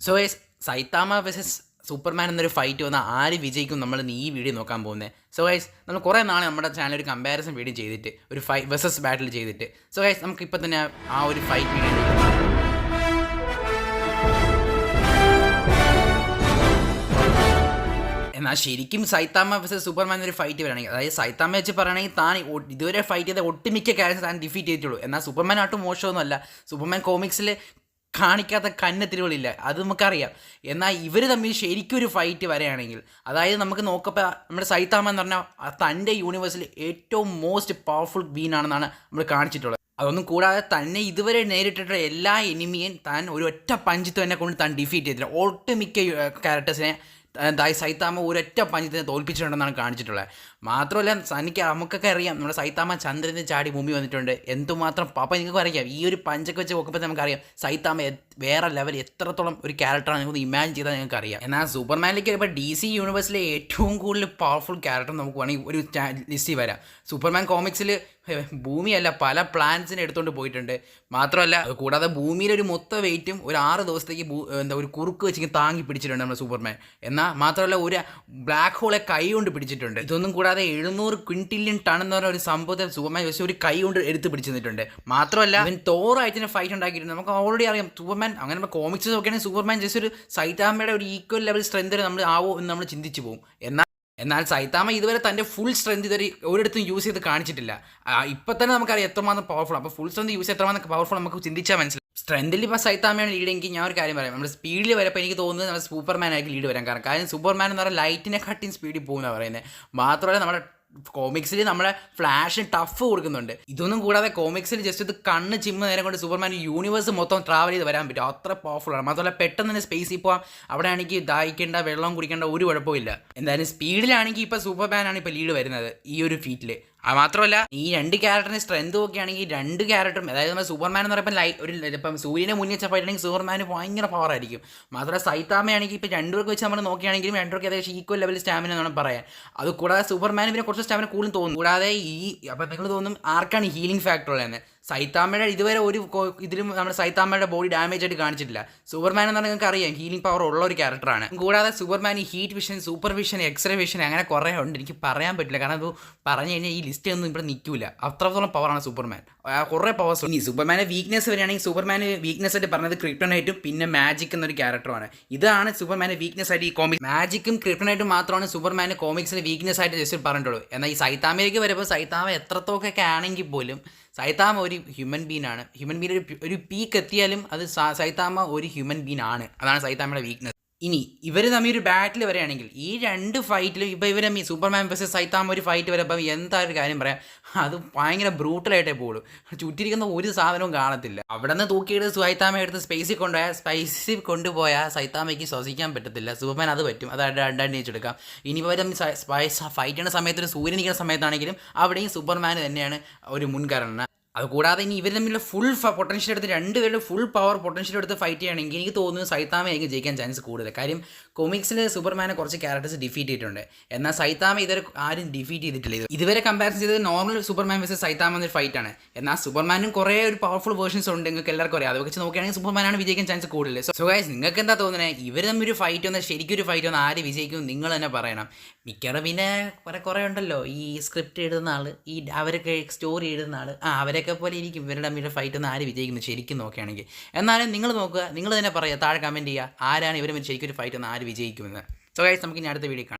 So guys, സൈത്താമ versus Superman എന്നൊരു fight വന്നാൽ ആര് വിജയിക്കും നമ്മൾ ഈ വീഡിയോ നോക്കാൻ പോകുന്നത്. സോ ഗൈസ്, നമ്മൾ കുറേ നാളെ നമ്മുടെ ചാനൽ ഒരു കമ്പാരിസൺ വീഡിയോ ചെയ്തിട്ട് ഒരു വേഴ്സസ് ബാറ്റിൽ ചെയ്തിട്ട്. സോ ഗൈസ്, നമുക്കിപ്പോൾ തന്നെ ആ ഒരു ഫൈറ്റ് വീഡിയോ എന്നാൽ ശരിക്കും സൈത്താമ വേഴ്സസ് സൂപ്പർമാൻ എന്നൊരു ഫൈറ്റ് വരികയാണെങ്കിൽ, അതായത് സൈത്താമ വെച്ച് പറയുകയാണെങ്കിൽ താൻ ഇതുവരെ ഫൈറ്റ് ചെയ്ത ഒട്ടുമിക്ക ക്യാരക്ടേഴ്സ് താൻ ഡിഫീറ്റ് ചെയ്തിട്ടുള്ളൂ. എന്നാൽ സൂപ്പർമാൻ ആട്ടും മോശമൊന്നുമല്ല. സൂപ്പർമാൻ കോമിക്സിൽ കാണിക്കാത്ത കന്നെത്തിരികളില്ല, അത് നമുക്കറിയാം. എന്നാൽ ഇവർ തമ്മിൽ ശരിക്കും ഒരു ഫൈറ്റ് വരികയാണെങ്കിൽ, അതായത് നമുക്ക് നോക്കപ്പോൾ നമ്മുടെ സൈത്താമ എന്ന് പറഞ്ഞാൽ തൻ്റെ യൂണിവേഴ്സിൽ ഏറ്റവും മോസ്റ്റ് പവർഫുൾ ബീനാണെന്നാണ് നമ്മൾ കാണിച്ചിട്ടുള്ളത്. അതൊന്നും കൂടാതെ തന്നെ ഇതുവരെ നേരിട്ടിട്ടുള്ള എല്ലാ എനിമിയും താൻ ഒരു ഒറ്റ പഞ്ചിത്ത് തന്നെ കൊണ്ട് താൻ ഡിഫീറ്റ് ചെയ്തിട്ടില്ല. ഒട്ടുമിക്ക ക്യാരക്ടേഴ്സിനെ സൈത്താമ ഒരൊറ്റ പഞ്ചിത്തിനെ തോൽപ്പിച്ചിട്ടുണ്ടെന്നാണ് കാണിച്ചിട്ടുള്ളത്. മാത്രമല്ല, നമുക്കൊക്കെ അറിയാം നമ്മുടെ സൈത്താമ ചന്ദ്രന് ചാടി ഭൂമി വന്നിട്ടുണ്ട്. എന്തുമാത്രം നിങ്ങൾക്ക് അറിയാം, ഈ ഒരു പഞ്ചൊക്കെ വെച്ച് നോക്കുമ്പോൾ നമുക്കറിയാം സൈത്താമ വേറെ ലെവൽ എത്രത്തോളം ഒരു ക്യാരക്ടറാണ് നിങ്ങൾക്ക് ഇമാജിൻ ചെയ്താൽ നിങ്ങൾക്ക് അറിയാം. എന്നാൽ സൂപ്പർമാനിലേക്ക് ഇപ്പോൾ DC യൂണിവേഴ്സിലെ ഏറ്റവും കൂടുതൽ പവർഫുൾ ക്യാരക്ടർ നമുക്ക് വേണമെങ്കിൽ ഒരു ലിസ്റ്റിൽ വരാം. സൂപ്പർമാൻ കോമിക്സിൽ ഭൂമിയല്ല പല പ്ലാനറ്റ്സിനെ എടുത്തുകൊണ്ട് പോയിട്ടുണ്ട്. മാത്രമല്ല, കൂടാതെ ഭൂമിയിലെ ഒരു മൊത്തം വെയിറ്റും ഒരു 6 ദിവസത്തേക്ക് ഒരു കുറുക്ക് വെച്ച് താങ്ങി പിടിച്ചിട്ടുണ്ട് നമ്മുടെ സൂപ്പർമാൻ. എന്നാൽ മാത്രമല്ല, ഒരു ബ്ലാക്ക് ഹോളെ കൈ കൊണ്ട് പിടിച്ചിട്ടുണ്ട്. ഇതൊന്നും കൂടാതെ 700 ക്വിൻറ്റില്യൺ ടൺ എന്ന് പറഞ്ഞ ഒരു സംഭവത്തെ സൂപ്പർമാൻ വെച്ച് ഒരു കൈ കൊണ്ട് എടുത്ത് പിടിച്ചിട്ടുണ്ട്. മാത്രമല്ല, അവൻ തോറായിട്ട് ഫൈറ്റ് ഉണ്ടാക്കിയിട്ടുണ്ട്. നമുക്ക് ഓൾറെഡി അറിയാം സൂപ്പർമാൻ, അങ്ങനെ നമ്മൾ കോമിക്സ് നോക്കുകയാണെങ്കിൽ സൂപ്പർമാൻ ജസ്റ്റ് ഒരു സൈത്താമയുടെ ഒരു ഈക്വൽ ലെവൽ സ്ട്രെങ്ത് നമ്മൾ ആവോ എന്ന് നമ്മൾ ചിന്തിച്ചു പോകും. എന്നാൽ സൈത്താമ ഇതുവരെ തൻ്റെ ഫുൾ സ്ട്രെങ്ത് ഇതുവരെ ഒരിടത്തും യൂസ് ചെയ്ത് കാണിച്ചിട്ടില്ല. ഇപ്പം തന്നെ നമുക്കറിയാം എത്രമാത്രം പവർഫുൾ. അപ്പോൾ ഫുൾ സ്ട്രെങ്ത് യൂസ് എത്രമാത്രം പവർഫുൾ നമുക്ക് ചിന്തിച്ചാൽ മനസ്സിലായി. സ്ട്രെങ്തിൽ ഇപ്പോൾ സൈത്താമയാണ് ലീഡെങ്കിൽ ഞാൻ ഒരു കാര്യം പറയാം, നമ്മുടെ സ്പീഡിൽ വരപ്പോൾ എനിക്ക് തോന്നുന്നത് നമ്മുടെ സൂപ്പർമാൻ ആയിരിക്കും ലീഡ് വരാൻ. കാരണം സൂപ്പർമാൻ എന്ന് പറഞ്ഞാൽ ലൈറ്റിനെ കട്ടിങ് സ്പീഡിൽ പോകുന്നതാണ് പറയുന്നത്. മാത്രമല്ല, നമ്മുടെ കോമിക്സിൽ നമ്മളെ ഫ്ലാഷിന് ടഫ് കൊടുക്കുന്നുണ്ട്. ഇതൊന്നും കൂടാതെ കോമിക്സിൽ ജസ്റ്റ് ഇത് കണ്ണ് ചിമ്മ നേരം കൊണ്ട് സൂപ്പർമാൻ യൂണിവേഴ്സ് മൊത്തം ട്രാവൽ ചെയ്ത് വരാൻ പറ്റും. അത്ര പവർഫുള്ളാണ്. മാത്രമല്ല, പെട്ടെന്ന് തന്നെ സ്പേസിൽ പോകാം. അവിടെ ആണെങ്കിൽ ദാഹിക്കേണ്ട, വെള്ളം കുടിക്കേണ്ട ഒരു കുഴപ്പമില്ല. എന്തായാലും സ്പീഡിലാണെങ്കിൽ ഇപ്പോൾ സൂപ്പർമാനാണ് ഇപ്പോൾ ലീഡ് വരുന്നത് ഈ ഒരു ഫീറ്റിൽ. മാത്രമല്ല, ഈ 2 ക്യാരക്ടറിന് സ്ട്രെങ്ത് നോക്കുകയാണെങ്കിൽ 2 ക്യാരക്ടറും, അതായത് നമ്മൾ സൂപ്പർമാൻ എന്ന് പറയുമ്പോൾ ഇപ്പം സൂര്യനെ മുന്നിൽ പോയിട്ടുണ്ടെങ്കിൽ സൂപ്പർമാന് ഭയങ്കര പവർ ആയിരിക്കും. മാത്രമല്ല, സൈത്താമയാണെങ്കിൽ ഇപ്പോൾ 2 പേർക്ക് വെച്ച് നമ്മൾ നോക്കുകയാണെങ്കിലും 2 പേർക്ക് ഏകദേശം ഈക്വൽ ലെവൽ സ്റ്റാമിന എന്നാണ് പറയാൻ. അത് കൂടാതെ സൂപ്പർമാൻ പിന്നെ കുറച്ച് സ്റ്റാമിന കൂടുതൽ തോന്നും. കൂടാതെ അപ്പം നിങ്ങൾ തോന്നും ആർക്കാണ് ഹീലിംഗ് ഫാക്ടർ ഉള്ളതെന്ന്. സൈത്താമയുടെ ഇതുവരെ ഒരു ഇതിലും നമ്മുടെ സൈത്താമയുടെ ബോഡി ഡാമേജ് ആയിട്ട് കാണിച്ചിട്ടില്ല. സൂപ്പർമാൻ എന്ന് പറഞ്ഞാൽ നിങ്ങൾക്ക് അറിയാം ഹീലിംഗ് പവർ ഉള്ള ഒരു ക്യാരക്ടറാണ്. കൂടാതെ സൂപ്പർമാൻ ഈ heat vision, super vision, x ray vision അങ്ങനെ കുറേ ഉണ്ട്. എനിക്ക് പറയാൻ പറ്റില്ല, കാരണം അത് പറഞ്ഞു കഴിഞ്ഞാൽ ഈ ലിസ്റ്റ് ഒന്നും ഇവിടെ നിൽക്കില്ല. അത്രത്തോളം പവറാണ് സൂപ്പർമാൻ, കുറേ പവേഴ്സ്. ഇനി സൂപ്പർമാൻ്റെ വീക്ക്നെസ് വരികയാണെങ്കിൽ സൂപ്പർമാന് വീക്ക്നെസ് ആയിട്ട് പറഞ്ഞത് ക്രിപ്റ്റോണൈറ്റും പിന്നെ മാജിക് എന്നൊരു ക്യാരക്ടറുമാണ്. ഇതാണ് സൂപ്പർമാൻ്റെ വീക്ക്നെസ് ആയിട്ട് ഈ കോമിക്സ്. മാജിക്കും ക്രിപ്റ്റോണൈറ്റും മാത്രമാണ് സൂപ്പർമാൻ്റെ കോമിക്സിന് വീക്ക്നെസ് ആയിട്ട് ജസ്റ്റ് പറഞ്ഞിട്ടുള്ളൂ. എന്നാൽ ഈ സൈത്താമയിലേക്ക് വരുമ്പോൾ സൈത്താമ എത്രത്തോക്കൊക്കെ ആണെങ്കിൽ പോലും സൈത്താമ ഒരു ഹ്യൂമൻ ബീനാണ്. ഹ്യൂമൻ ബീൻ ഒരു പീക്ക് എത്തിയാലും അത് സൈത്താമ ഒരു ഹ്യൂമൻ ബീൻ ആണ്. അതാണ് സൈത്താമയുടെ വീക്ക്നെസ്. ഇനി ഇവർ തമ്മിൽ ഒരു ബാറ്റിൽ വരികയാണെങ്കിൽ ഈ 2 ഫൈറ്റിലും ഇപ്പോൾ ഇവർ സൂപ്പർമാൻ വേഴ്സസ് സൈത്താമ ഒരു ഫൈറ്റ് വരപ്പം എന്താ ഒരു കാര്യം പറയാം, അത് ഭയങ്കര ബ്രൂട്ടലായിട്ടേ പോകുള്ളൂ. ചുറ്റിരിക്കുന്ന ഒരു സാധനവും കാണത്തില്ല. അവിടെ നിന്ന് തൂക്കിയിട്ട് സൈത്താമ എടുത്ത് സ്പേസിൽ കൊണ്ടുപോയാൽ സൈത്താമയ്ക്ക് ശ്വസിക്കാൻ പറ്റത്തില്ല. സൂപ്പർമാൻ അത് പറ്റും, അത് അഡ്വാൻറ്റേജ്. ഇനിയിപ്പോൾ അവർ ഫൈറ്റ് ചെയ്യുന്ന സമയത്ത് സൂര്യൻ നിൽക്കുന്ന സമയത്താണെങ്കിലും അവിടെയും സൂപ്പർമാൻ തന്നെയാണ് ഒരു മുൻഗണന. അതുകൂടാതെ ഇനി ഇവർ തമ്മിലുള്ള ഫുൾ പൊട്ടൻഷ്യൽ എടുത്ത് 2 പേരുടെ ഫുൾ പവർ പൊട്ടൻഷ്യൽ എടുത്ത് ഫൈറ്റ് ചെയ്യുകയാണെങ്കിൽ എനിക്ക് തോന്നുന്നു സൈത്താമയായിരിക്കും ജയിക്കാൻ ചാൻസ് കൂടുതൽ. കാര്യം കോമിക്സിൽ സൂപ്പർമാനെ കുറച്ച് ക്യാരക്ടേഴ്സ് ഡിഫീറ്റ് ചെയ്തിട്ടുണ്ട്. എന്നാൽ സൈത്താമ ഇതുവരെ ആരും ഡിഫീറ്റ് ചെയ്തിട്ടില്ല. ഇതുവരെ കമ്പാരിസൺ ചെയ്തത് നോർമൽ സൂപ്പർമാൻ വേഴ്സസ് സൈത്താമ എന്നൊരു ഫൈറ്റാണ്. എന്നാൽ സൂപ്പർമാനും കുറേ ഒരു പവർഫുൾ വേർഷൻസ് ഉണ്ട്, നിങ്ങൾക്ക് എല്ലാവർക്കും അറിയാം. അത് വെച്ച് നോക്കുകയാണെങ്കിൽ സൂപ്പർമാനാണ് വിജയിക്കാൻ ചാൻസ് കൂടുതൽ. സോ ഗൈസ്, നിങ്ങൾക്ക് എന്താ തോന്നുന്നത്, ഇവർ തമ്മിൽ ഒരു ഫൈറ്റ് വന്നാൽ ശരിക്കും ഒരു ഫൈറ്റ് വന്നാൽ ആര് വിജയിക്കും നിങ്ങൾ തന്നെ പറയണം. മിക്കവാറും പിന്നെ കുറേ ഉണ്ടല്ലോ ഈ സ്ക്രിപ്റ്റ് എഴുതുന്ന ആൾ, ഈ അവരൊക്കെ സ്റ്റോറി എഴുതുന്ന ആൾ, അവരൊക്കെ പോലെ ഇരിക്കും ഇവരുടെ തമ്മിൽ ഫൈറ്റ് ഒന്ന് ആര് വിജയിക്കുന്നു ശരിക്കും നോക്കുകയാണെങ്കിൽ. എന്നാലും നിങ്ങൾ നോക്കുക, നിങ്ങൾ തന്നെ പറയുക, താഴെ കമൻറ്റ് ചെയ്യുക ആരാണ് ഇവർ ശരിക്കും ഒരു ഫൈറ്റ് ഒന്ന് ആര് വിജയിക്കുമെന്ന്. സോ ഗൈസ്, നമുക്ക് ഇനി അടുത്ത വീഡിയോ കാണാം.